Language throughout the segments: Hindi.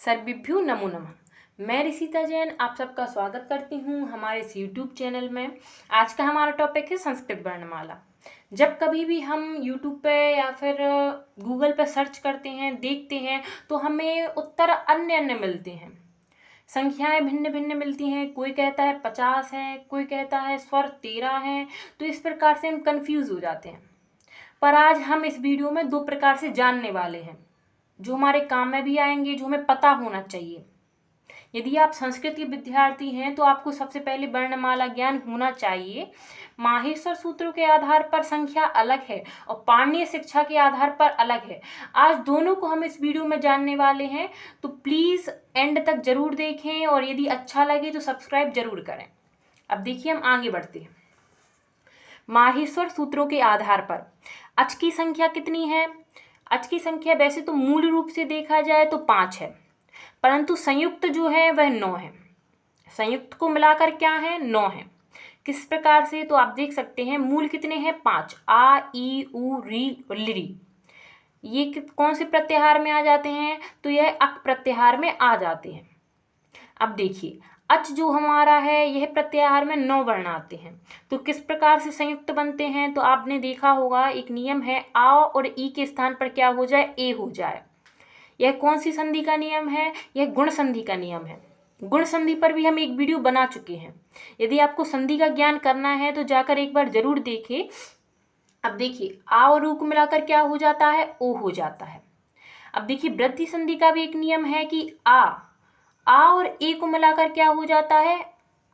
सर्वेभ्यो नमो नमः। मैं ऋषिता जैन आप सबका स्वागत करती हूँ हमारे इस यूट्यूब चैनल में। आज का हमारा टॉपिक है संस्कृत वर्णमाला। जब कभी भी हम यूट्यूब पे या फिर गूगल पे सर्च करते हैं, देखते हैं, तो हमें उत्तर अन्य अन्य मिलते हैं। संख्याएं भिन्न भिन्न मिलती हैं। कोई कहता है 50 है, कोई कहता है स्वर 13 है। तो इस प्रकार से हम कंफ्यूज हो जाते हैं। पर आज हम इस वीडियो में दो प्रकार से जानने वाले हैं जो हमारे काम में भी आएंगे, जो हमें पता होना चाहिए। यदि आप संस्कृत के विद्यार्थी हैं तो आपको सबसे पहले वर्णमाला ज्ञान होना चाहिए। माहेश्वर सूत्रों के आधार पर संख्या अलग है और पाणिनीय शिक्षा के आधार पर अलग है। आज दोनों को हम इस वीडियो में जानने वाले हैं, तो प्लीज़ एंड तक जरूर देखें और यदि अच्छा लगे तो सब्सक्राइब जरूर करें। अब देखिए, हम आगे बढ़ते हैं। माहेश्वर सूत्रों के आधार पर अच की संख्या कितनी है? अच की संख्या वैसे तो मूल रूप से देखा जाए तो 5 है, परंतु संयुक्त जो है वह 9 है। संयुक्त को मिलाकर क्या है? 9 है। किस प्रकार से? तो आप देख सकते हैं मूल कितने हैं? 5। आ, ई, उ, री और लिरी। ये कौन से प्रत्याहार में आ जाते हैं? तो यह अक प्रत्याहार में आ जाते हैं। अब देखिए, अच जो हमारा है यह प्रत्याहार में 9 वर्ण आते हैं। तो किस प्रकार से संयुक्त बनते हैं? तो आपने देखा होगा, एक नियम है, आ और ई के स्थान पर क्या हो जाए? ए हो जाए। यह कौन सी संधि का नियम है? यह गुण संधि का नियम है। गुण संधि पर भी हम एक वीडियो बना चुके हैं। यदि आपको संधि का ज्ञान करना है तो जाकर एक बार जरूर देखें। अब देखिए, आ और ऊ को मिलाकर क्या हो जाता है? ओ हो जाता है। अब देखिए, वृद्धि संधि का भी एक नियम है कि आ और ए को मिलाकर क्या हो जाता है?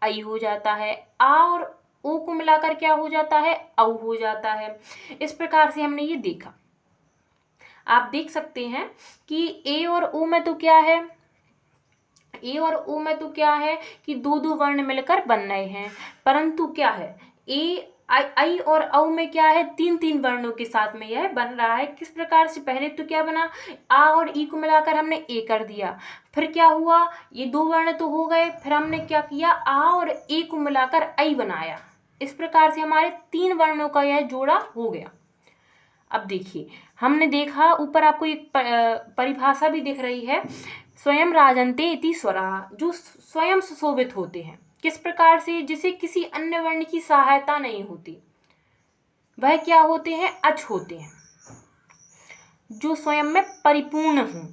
आई हो जाता है। आ और ओ को मिलाकर क्या हो जाता है? औ हो जाता है। इस प्रकार से हमने ये देखा। आप देख सकते हैं कि ए और ओ में तो क्या है? ए और ओ में तो क्या है कि दो दो वर्ण मिलकर बन रहे हैं, परंतु क्या है? ए आई और औ में क्या है? तीन तीन वर्णों के साथ में यह बन रहा है। किस प्रकार से? पहले तो क्या बना? आ और ई को मिलाकर हमने ए कर दिया। फिर क्या हुआ? ये दो वर्ण तो हो गए, फिर हमने क्या किया? आ और ए को मिलाकर आई बनाया। इस प्रकार से हमारे 3 वर्णों का यह जोड़ा हो गया। अब देखिए, हमने देखा ऊपर आपको एक परिभाषा भी दिख रही है, स्वयं राजन्ते इति स्वरा, जो स्वयं सुशोभित होते हैं। किस प्रकार से? जिसे किसी अन्य वर्ण की सहायता नहीं होती, वह क्या होते हैं? अच होते हैं, जो स्वयं में परिपूर्ण हों।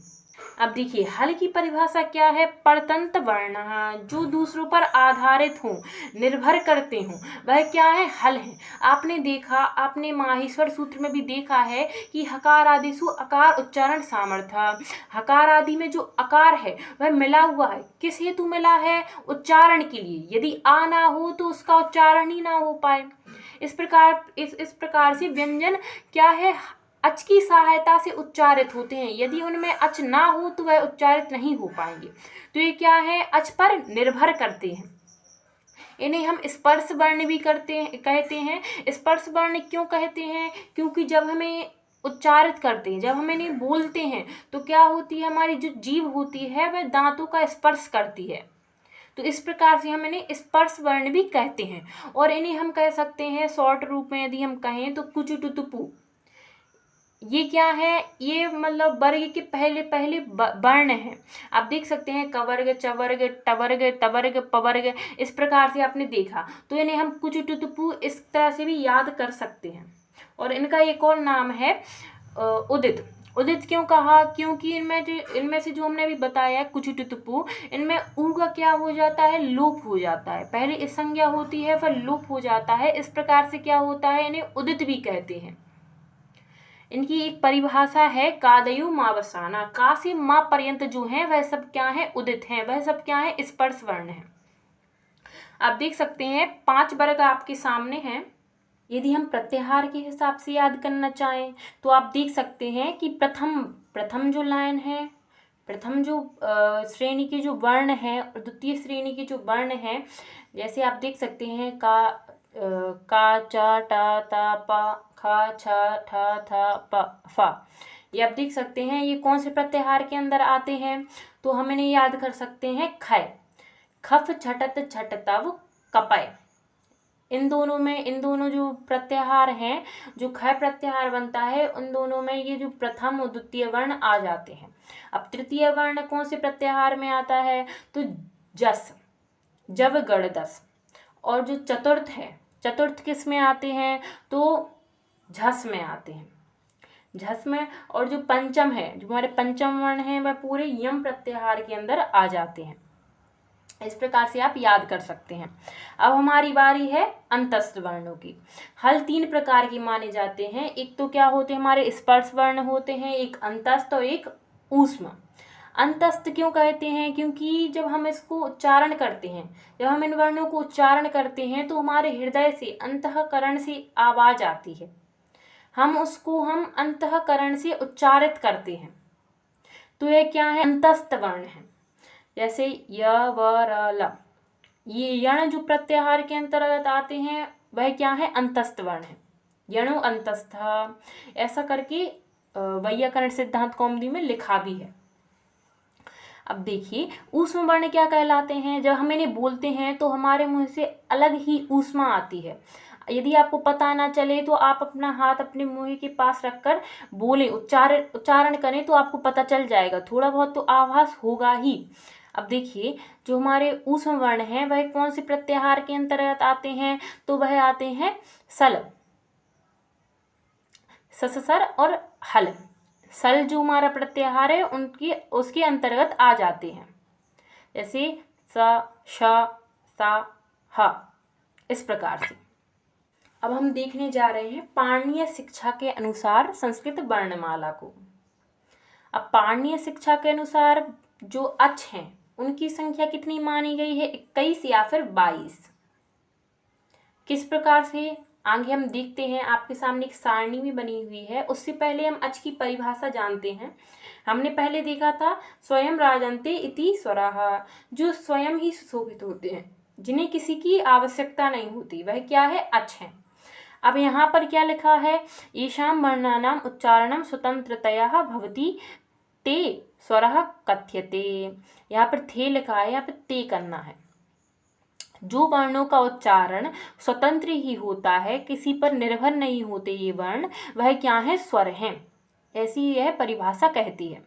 अब देखिए, हल की परिभाषा क्या है? परतंत्र वर्ण, जो दूसरों पर आधारित हों, निर्भर करते हों, वह क्या है? हल है। आपने देखा, आपने माहेश्वर सूत्र में भी देखा है कि हकार आदिषु अकार उच्चारण सामर्थ्य। हकार आदि में जो अकार है वह मिला हुआ है। किस हेतु मिला है? उच्चारण के लिए। यदि आ ना हो तो उसका उच्चारण ही ना हो पाए। इस प्रकार से व्यंजन क्या है? अच की सहायता से उच्चारित होते हैं। यदि उनमें अच ना हो तो वह उच्चारित नहीं हो पाएंगे। तो ये क्या है? अच पर निर्भर करते हैं। इन्हें हम स्पर्श वर्ण भी कहते हैं। स्पर्श वर्ण क्यों कहते हैं? क्योंकि जब हमें उच्चारित करते हैं, जब हम इन्हें बोलते हैं, तो क्या होती है? हमारी जो जीभ होती है वह दांतों का स्पर्श करती है। तो इस प्रकार से हम इन्हें स्पर्श वर्ण भी कहते हैं। और इन्हें हम कह सकते हैं शॉर्ट रूप में, यदि हम कहें तो कुचुटुतुपु। ये क्या है? ये मतलब वर्ग के पहले पहले वर्ण हैं। आप देख सकते हैं कवर्ग, चवर्ग, टवर्ग, टवर्ग, पवर्ग। इस प्रकार से आपने देखा, तो इन्हें हम कुचुटुतुपु इस तरह से भी याद कर सकते हैं। और इनका एक और नाम है उदित। उदित क्यों कहा? क्योंकि इनमें से जो हमने अभी बताया कुचुटुतुपु, इनमें ऊ का क्या हो जाता है? लोप हो जाता है। पहले इस संज्ञा होती है, फिर लोप हो जाता है। इस प्रकार से क्या होता है? इन्हें उदित भी कहते हैं। इनकी एक परिभाषा है कादयु मावसाना। का से माँ पर्यंत जो है वह सब क्या है? उदित हैं। वह सब क्या है? स्पर्श वर्ण है। आप देख सकते हैं 5 वर्ग आपके सामने हैं। यदि हम प्रत्याहार के हिसाब से याद करना चाहें तो आप देख सकते हैं कि प्रथम जो लाइन है, प्रथम जो श्रेणी के जो वर्ण है और द्वितीय श्रेणी के जो वर्ण है, जैसे आप देख सकते हैं का, चा, टा, ता, पा, खा, छा, ठा, था, पा, फा। ये आप देख सकते हैं ये कौन से प्रत्याहार के अंदर आते हैं? तो हम इन्हें याद कर सकते हैं खय, खफ, छटत, छटतव, कपय। इन दोनों जो प्रत्याहार हैं, जो ख प्रत्याहार बनता है, उन दोनों में ये जो प्रथम और द्वितीय वर्ण आ जाते हैं। अब तृतीय वर्ण कौन से प्रत्याहार में आता है? तो जस, जब, गण, दस। और जो चतुर्थ है, चतुर्थ किस में आते हैं? तो झस में आते हैं, झस में। और जो पंचम है, जो हमारे पंचम वर्ण हैं, वह पूरे यम प्रत्याहार के अंदर आ जाते हैं। इस प्रकार से आप याद कर सकते हैं। अब हमारी बारी है अंतस्थ वर्णों की। हल 3 प्रकार के माने जाते हैं। एक तो क्या होते हैं, हमारे स्पर्श वर्ण होते हैं, एक अंतस्थ और एक ऊष्म। अंतस्थ क्यों कहते हैं? क्योंकि जब हम इसको उच्चारण करते हैं, जब हम इन वर्णों को उच्चारण करते हैं, तो हमारे हृदय से, अंतःकरण से आवाज आती है। हम अंतःकरण से उच्चारित करते हैं। तो यह क्या है? अंतस्थ वर्ण है। जैसे य, व, र, ल, ये यण जो प्रत्याहार के अंतर्गत आते हैं, वह क्या है? अंतस्थ वर्ण है। यणो अंतस्थ, ऐसा करके वैयाकरण सिद्धांत कौमुदी में लिखा भी है। अब देखिए, ऊष्म वर्ण क्या कहलाते हैं? जब हम इन्हें बोलते हैं तो हमारे मुंह से अलग ही ऊष्मा आती है। यदि आपको पता ना चले तो आप अपना हाथ अपने मुंह के पास रखकर बोले, उच्चारण करें, तो आपको पता चल जाएगा। थोड़ा बहुत तो आभास होगा ही। अब देखिए, जो हमारे ऊष्म वर्ण हैं, वह कौन से प्रत्याहार के अंतर्गत आते हैं? तो वह आते हैं सल, सससर और हल। सल जो हमारा प्रत्याहार है, उसके अंतर्गत आ जाते हैं। जैसे स, श, सा, ह, इस प्रकार से। अब हम देखने जा रहे हैं पाणिनीय शिक्षा के अनुसार संस्कृत वर्णमाला को। अब पाणिनीय शिक्षा के अनुसार जो अक्ष हैं, उनकी संख्या कितनी मानी गई है? 21 या फिर 22। किस प्रकार से? आगे हम देखते हैं। आपके सामने एक सारणी भी बनी हुई है। उससे पहले हम अक्ष की परिभाषा जानते हैं। हमने पहले देखा था स्वयं राजन्ते इति स्वराः, जो स्वयं ही सुशोभित होते हैं, जिन्हें किसी की आवश्यकता नहीं होती, वह क्या है? अक्ष है। अब यहाँ पर क्या लिखा है? येषां वर्णानाम् उच्चारणं स्वतंत्रतया भवति ते स्वरः कथ्यते। यहाँ पर थे लिखा है, यहाँ पर ते करना है। जो वर्णों का उच्चारण स्वतंत्र ही होता है, किसी पर निर्भर नहीं होते ये वर्ण, वह क्या है? स्वर हैं। ऐसी यह परिभाषा कहती है।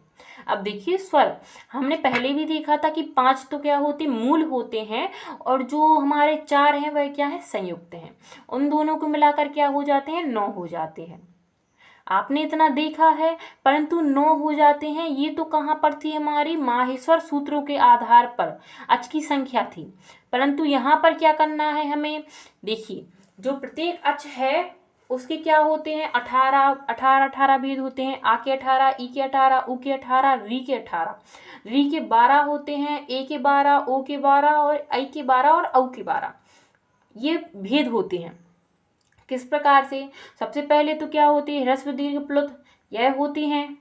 अब देखिए, स्वर हमने पहले भी देखा था कि 5 तो क्या होते? मूल होते हैं, और जो हमारे 4 हैं वह क्या है? संयुक्त हैं। उन दोनों को मिलाकर क्या हो जाते हैं? 9 हो जाते हैं। आपने इतना देखा है, परंतु 9 हो जाते हैं। ये तो कहाँ पर थी? हमारी माहेश्वर सूत्रों के आधार पर अच की संख्या थी। परंतु यहाँ पर क्या करना है हमें? देखिए, जो प्रत्येक अच है उसके क्या होते हैं? 18 भेद होते हैं। आ के 18, ई के 18, उ के 18, री के 18। री के 12 होते हैं, ए के 12, ओ के 12 और आई के 12 और औ के 12। ये भेद होते हैं। किस प्रकार से? सबसे पहले तो क्या होती है? ह्रस्व दीर्घ प्लुत, यह होती हैं।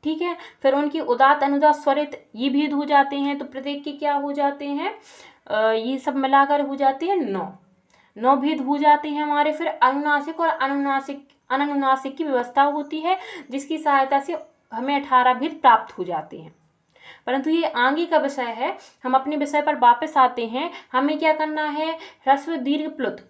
ठीक है। फिर उनकी उदात्त अनुदात्त स्वरित, ये भेद हो जाते हैं। तो प्रत्येक के क्या हो जाते हैं? ये सब मिलाकर हो जाते हैं 9 भेद हो जाते हैं हमारे। फिर अनुनासिक और अननुनासिक की व्यवस्था होती है, जिसकी सहायता से हमें 18 भेद प्राप्त हो जाते हैं। परंतु ये आगे का विषय है। हम अपने विषय पर वापस आते हैं। हमें क्या करना है? ह्रस्व दीर्घ प्लुत,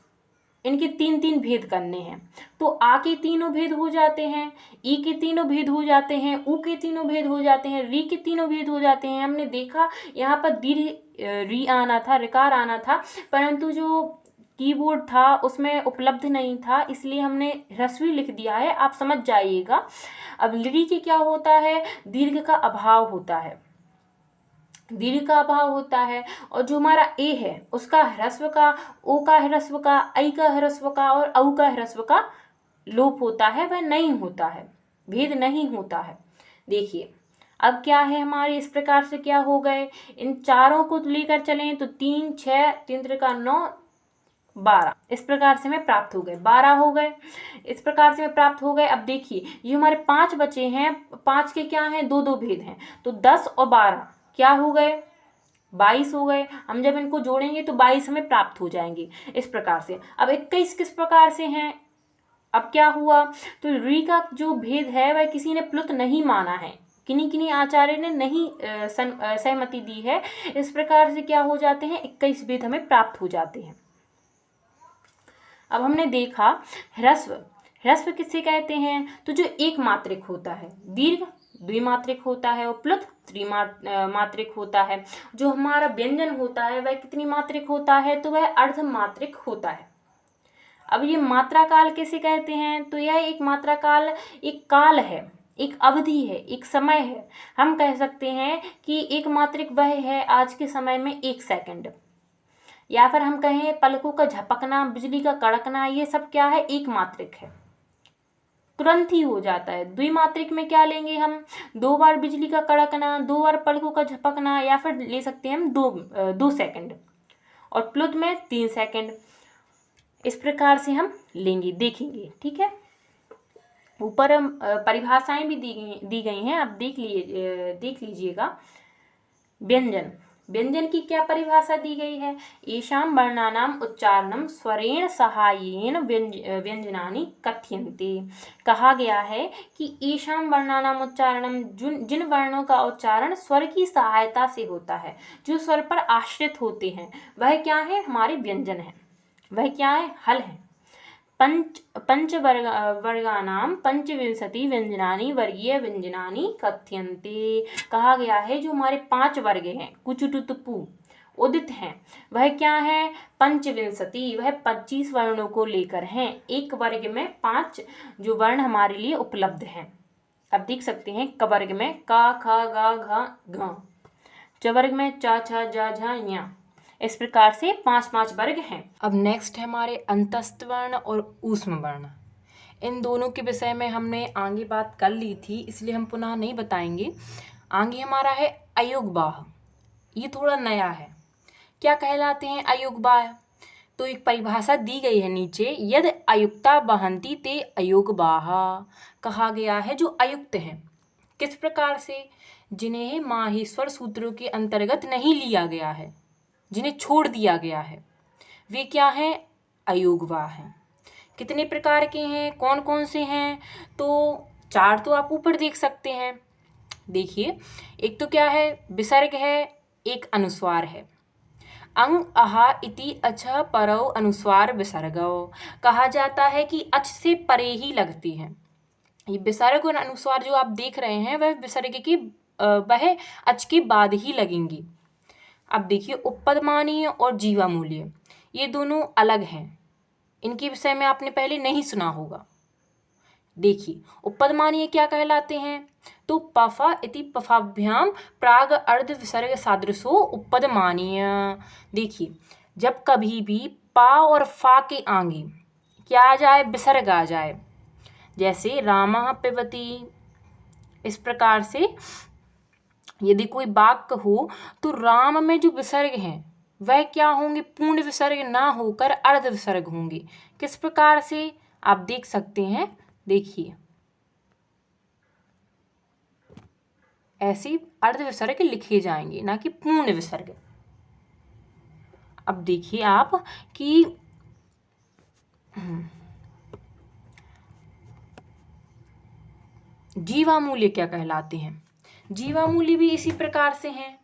इनके 3 भेद करने हैं। तो आ के 3 भेद हो जाते हैं, ई के 3 भेद हो जाते हैं, उ के 3 भेद हो जाते हैं, री के 3 भेद हो जाते हैं। हमने देखा यहाँ पर दीर्घ री आना था, रिकार आना था, परंतु जो कीबोर्ड था उसमें उपलब्ध नहीं था, इसलिए हमने ह्रस्वी लिख दिया है। आप समझ जाइएगा। अब ली के क्या होता है? दीर्घ का अभाव होता है, दीर्घ का अभाव होता है। और जो हमारा ए है, उसका ह्रस्व का, ओ का ह्रस्व का, ऐ का ह्रस्व का और औ का ह्रस्व का लोप होता है, वह नहीं होता है, भेद नहीं होता है। देखिए, अब क्या है हमारे? इस प्रकार से क्या हो गए? इन चारों को लेकर चलें तो 3, 6, 3 त्रिका 9, 12, इस प्रकार से हमें प्राप्त हो गए। 12 हो गए, इस प्रकार से हमें प्राप्त हो गए। अब देखिए, ये हमारे 5 बचे हैं। 5 के क्या हैं? 2 भेद हैं। तो 10 और 12 क्या हो गए? 22 हो गए। हम जब इनको जोड़ेंगे तो 22 हमें प्राप्त हो जाएंगे। इस प्रकार से। अब 21 किस प्रकार से हैं? अब क्या हुआ? तो री का जो भेद है वह किसी ने प्लुत नहीं माना है, किन्हीं आचार्य ने नहीं सहमति दी है। इस प्रकार से क्या हो जाते हैं? 21 भेद हमें प्राप्त हो जाते हैं। अब हमने देखा ह्रस्व, ह्रस्व किसे कहते हैं, तो जो एक मात्रिक होता है, दीर्घ द्विमात्रिक होता है और प्लुत त्रिमात्रिक होता है। जो हमारा व्यंजन होता है वह कितनी मात्रिक होता है, तो वह अर्धमात्रिक होता है। अब ये मात्रा काल किसे कहते हैं, तो यह एक मात्रा काल एक काल है, एक अवधि है, एक समय है। हम कह सकते हैं कि एक मात्रिक वह है आज के समय में 1 सेकंड, या फिर हम कहें पलकों का झपकना, बिजली का कड़कना, ये सब क्या है, एक मात्रिक है, तुरंत ही हो जाता है। द्विमात्रिक में क्या लेंगे हम, 2 बार बिजली का कड़कना, 2 बार पलकों का झपकना, या फिर ले सकते हैं हम 2 सेकंड, और प्लुत में 3 सेकंड। इस प्रकार से हम लेंगे, देखेंगे, ठीक है। ऊपर परिभाषाएं भी दी गई हैं, आप देख लीजिएगा। व्यंजन, व्यंजन की क्या परिभाषा दी गई है, येषां वर्णानाम उच्चारणम स्वरेण सहायेन व्यंजनानि कथ्यन्ते। कहा गया है कि येषां वर्णानाम उच्चारणम, जिन वर्णों का उच्चारण स्वर की सहायता से होता है, जो स्वर पर आश्रित होते हैं, वह क्या है, हमारे व्यंजन है, वह क्या है, हल है। पंचवर्गानाम पंचविंशति व्यंजनानि वर्गीय व्यंजनानि कथ्यन्ते। कहा गया है जो हमारे 5 वर्ग हैं, कुचुटुतपु उदित हैं, वह क्या है, पंचविंशति, वह 25 वर्णों को लेकर हैं। एक वर्ग में 5 जो वर्ण हमारे लिए उपलब्ध हैं। अब देख सकते हैं क वर्ग में का, ख, ग, घ, घ, च वर्ग में च, छ, ज, झ, ञ। इस प्रकार से 5 वर्ग हैं। अब नेक्स्ट है हमारे अंतस्थ वर्ण और ऊष्म वर्ण। इन दोनों के विषय में हमने आगे बात कर ली थी, इसलिए हम पुनः नहीं बताएंगे। आगे हमारा है अयोगवाह, ये थोड़ा नया है। क्या कहलाते हैं अयोगवाह, तो एक परिभाषा दी गई है नीचे, यद अयुक्ता वहन्ति ते अयोगवाह। कहा गया है जो अयुक्त हैं, किस प्रकार से, जिन्हें माहेश्वर सूत्रों के अंतर्गत नहीं लिया गया है, जिन्हें छोड़ दिया गया है, वे क्या हैं, अयोगवाह हैं। कितने प्रकार के हैं, कौन कौन से हैं, तो 4 तो आप ऊपर देख सकते हैं। देखिए, एक तो क्या है, विसर्ग है, एक अनुस्वार है। अंग अहा इति अच परौ अनुस्वार विसर्गौ। कहा जाता है कि अच से परे ही लगती हैं। ये विसर्ग और अनुस्वार जो आप देख रहे हैं वह विसर्ग की वह अच के बाद ही लगेंगी। अब देखिए, उपपदमानीय और जीवामूल्य ये दोनों अलग हैं, इनके विषय में आपने पहले नहीं सुना होगा। देखिए, उपपदमानीय क्या कहलाते हैं, तो पफा इति पफाभ्याम प्राग अर्ध विसर्ग सादृशो उपपदमानीय। देखिए, जब कभी भी पा और फा के आगे क्या आ जाए, विसर्ग आ जाए, जैसे रामः पिबति, इस प्रकार से यदि कोई वाक्य हो तो राम में जो विसर्ग हैं वह क्या होंगे, पूर्ण विसर्ग ना होकर अर्ध विसर्ग होंगे। किस प्रकार से आप देख सकते हैं, देखिए ऐसे अर्ध विसर्ग लिखे जाएंगे, ना कि पूर्ण विसर्ग। अब देखिए आप कि जीवामूल्य क्या कहलाते हैं, जीवामूल्य भी इसी प्रकार से हैं।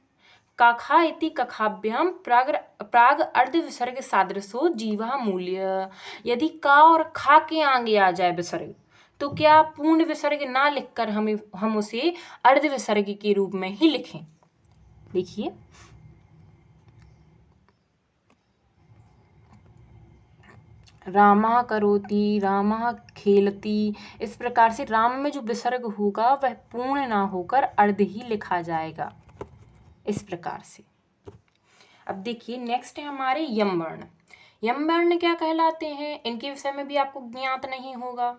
काखा इति कखाभ्याम प्राग अर्ध विसर्ग सादृशो जीवामूल्य। यदि का और खा के आगे आ जाए विसर्ग तो क्या पूर्ण विसर्ग ना लिखकर हम उसे अर्ध विसर्ग के रूप में ही लिखें। देखिए, रामः करोति, रामः खेलति, इस प्रकार से राम में जो विसर्ग होगा वह पूर्ण ना होकर अर्ध ही लिखा जाएगा, इस प्रकार से। अब देखिए, नेक्स्ट है हमारे यम वर्ण। यम वर्ण क्या कहलाते हैं, इनके विषय में भी आपको ज्ञात नहीं होगा।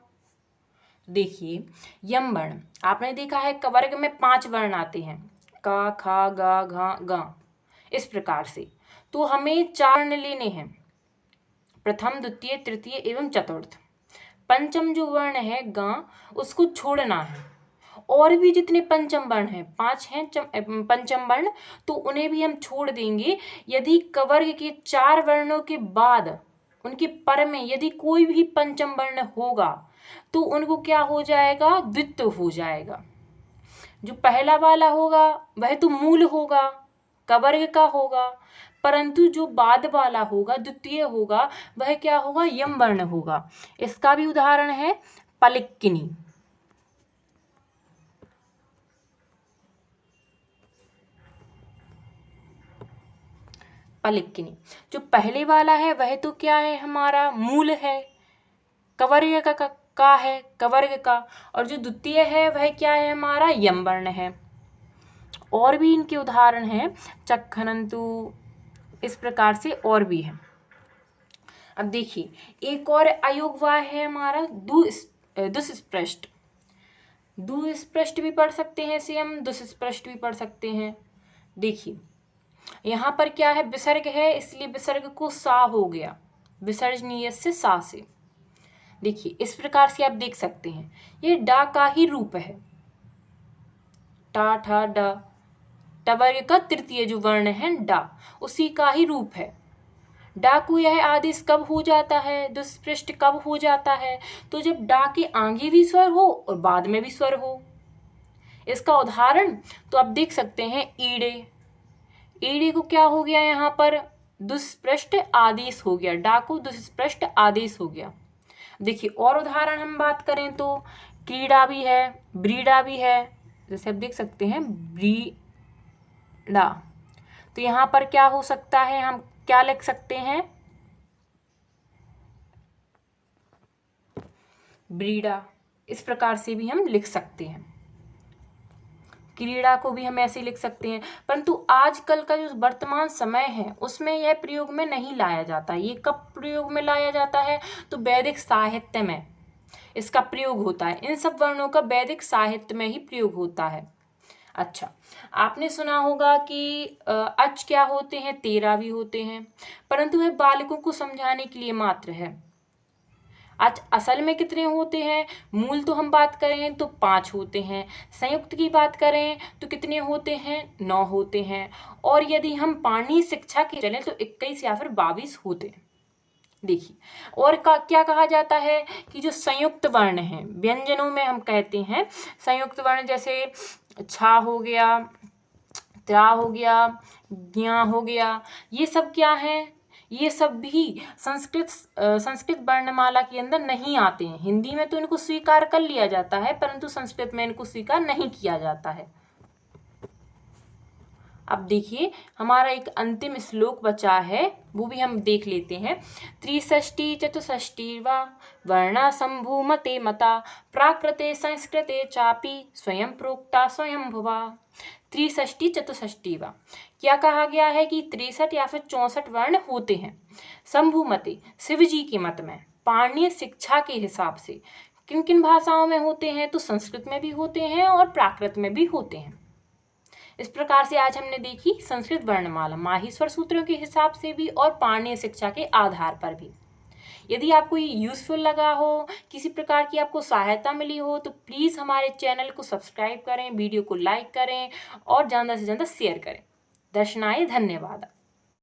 देखिए, यम वर्ण आपने देखा है क वर्ग में 5 वर्ण आते हैं, का, खा, गा, घा, गा, इस प्रकार से। तो हमें 4 वर्ण लेने हैं, प्रथम, द्वितीय, तृतीय एवं चतुर्थ। पंचम जो वर्ण है गा, उसको छोड़ना है। और भी जितने पंचम वर्ण हैं, 5 हैं पंचम वर्ण, तो उन्हें भी हम छोड़ देंगे। यदि क वर्ग के 4 वर्णों के बाद उनके पर में यदि कोई भी पंचम वर्ण होगा तो उनको क्या हो जाएगा, द्वित्व हो जाएगा। जो पहला वाला होगा वह तो मूल होगा, कवर्ग का होगा, परंतु जो बाद वाला होगा, द्वितीय होगा, वह क्या होगा, यम वर्ण होगा। इसका भी उदाहरण है पलिक्किनी। पलिक्किनी जो पहले वाला है वह तो क्या है, हमारा मूल है, कवर्ग का है, कवर्ग का। और जो द्वितीय है वह क्या है, हमारा यम वर्ण है। और भी इनके उदाहरण हैं, चक्खनंतु, इस प्रकार से और भी है। अब देखिए एक और अयोगवाय है हमारा दुष्स्पृष्ट। दुष्स्पृष्ट भी पढ़ सकते हैं इसे हम, दुष्स्पृष्ट भी पढ़ सकते हैं। देखिए यहाँ पर क्या है, विसर्ग है, इसलिए विसर्ग को सा हो गया, विसर्जनीय से सा से। देखिए इस प्रकार से आप देख सकते हैं, ये डा का ही रूप है, टा ठा डा, टवर्ग का तृतीय जो वर्ण है डा, उसी का ही रूप है। डा को यह आदेश कब हो जाता है, दुष्स्पृष्ट कब हो जाता है, तो जब डा के आगे भी स्वर हो और बाद में भी स्वर हो। इसका उदाहरण तो आप देख सकते हैं, ईड़े। ईड़े को क्या हो गया, यहाँ पर दुष्स्पृष्ट आदेश हो गया, डा को दुष्स्पृष्ट आदेश हो गया। देखिए और उदाहरण हम बात करें तो क्रीड़ा भी है, ब्रीडा भी है, जैसे आप देख सकते हैं ब्रीडा। तो यहाँ पर क्या हो सकता है, हम क्या लिख सकते हैं, ब्रीडा, इस प्रकार से भी हम लिख सकते हैं। क्रीड़ा को भी हम ऐसे लिख सकते हैं, परंतु आजकल का जो वर्तमान समय है उसमें यह प्रयोग में नहीं लाया जाता। ये कब प्रयोग में लाया जाता है, तो वैदिक साहित्य में इसका प्रयोग होता है। इन सब वर्णों का वैदिक साहित्य में ही प्रयोग होता है। अच्छा, आपने सुना होगा कि अच क्या होते हैं, 13 भी होते हैं, परंतु वह बालकों को समझाने के लिए मात्र है। आज असल में कितने होते हैं, मूल तो हम बात करें तो 5 होते हैं, संयुक्त की बात करें तो कितने होते हैं, 9 होते हैं, और यदि हम पाणिनि शिक्षा के चलें तो 21 या फिर 22 होते हैं। देखिए और क्या कहा जाता है कि जो संयुक्त वर्ण हैं, व्यंजनों में हम कहते हैं संयुक्त वर्ण, जैसे छा हो गया, त्रा हो गया, ज्ञा हो गया, ये सब क्या हैं, ये सब भी संस्कृत वर्णमाला के अंदर नहीं आते हैं। हिंदी में तो इनको स्वीकार कर लिया जाता है, परंतु संस्कृत में इनको स्वीकार नहीं किया जाता है। अब देखिए हमारा एक अंतिम श्लोक बचा है, वो भी हम देख लेते हैं। त्रिषष्टि चतुष्षष्टि वा वर्णा संभूमते मता, प्राकृते संस्कृते चापि स्वयं प्रोक्ता स्वयं भुवा। त्रिषष्टि चतुष्षष्टि वा, क्या कहा गया है कि 63 या फिर 64 वर्ण होते हैं। संभूमते, शिव जी के मत में, पाणिनीय शिक्षा के हिसाब से किन किन भाषाओं में होते हैं, तो संस्कृत में भी होते हैं और प्राकृत में भी होते हैं। इस प्रकार से आज हमने देखी संस्कृत वर्णमाला माहेश्वर सूत्रों के हिसाब से भी और पाणिनीय शिक्षा के आधार पर भी। यदि आपको ये यूज़फुल लगा हो, किसी प्रकार की आपको सहायता मिली हो, तो प्लीज़ हमारे चैनल को सब्सक्राइब करें, वीडियो को लाइक करें और ज़्यादा से ज़्यादा शेयर करें। दर्शनाय धन्यवाद।